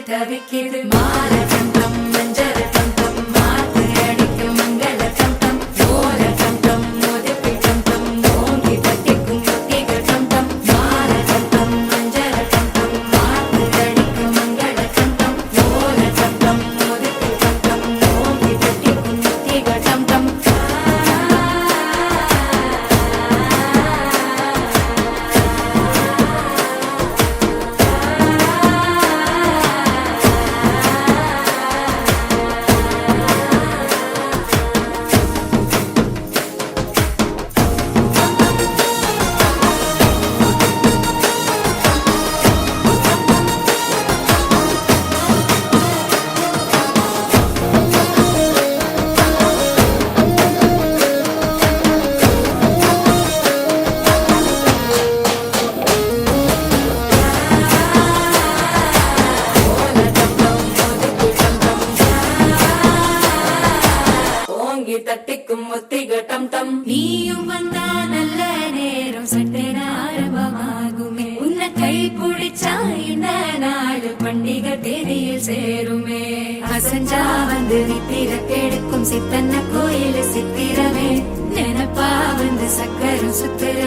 தவிக்கிது மாலை கண்டம் மஞ்சள் கண்டம் மாத்து அடிக்கும் மங்கள கண்டம் ஓர கண்டம் மோதிப்பி கண்டம் ஓங்கி தட்டிக்கும் ஒத்திகள் கண்டம் மாலை கண்டம் மஞ்சள் கண்டம் மாத்து அடிக்கும் மங்கள கண்டம் ஓர கண்டம் மோதிப்பி கண்டம் ஓங்கி தட்டிக்கும் ஒத்திகள் கண்டம் தட்டிக்கும் ஒத்திக டம் டம் நீயும் வந்தா நல்ல நேரம் சட்டென ஆரம்பமாகுமே உன்னை கை பிடிச்சா இந்த நாடு பண்டிகை தேதியில் சேருமே அசஞ்சா வந்து நித்திர கெடுக்கும் சித்தன்ன கோயில் சித்திரமே நினைப்பா வந்து சக்கரம் சுத்திர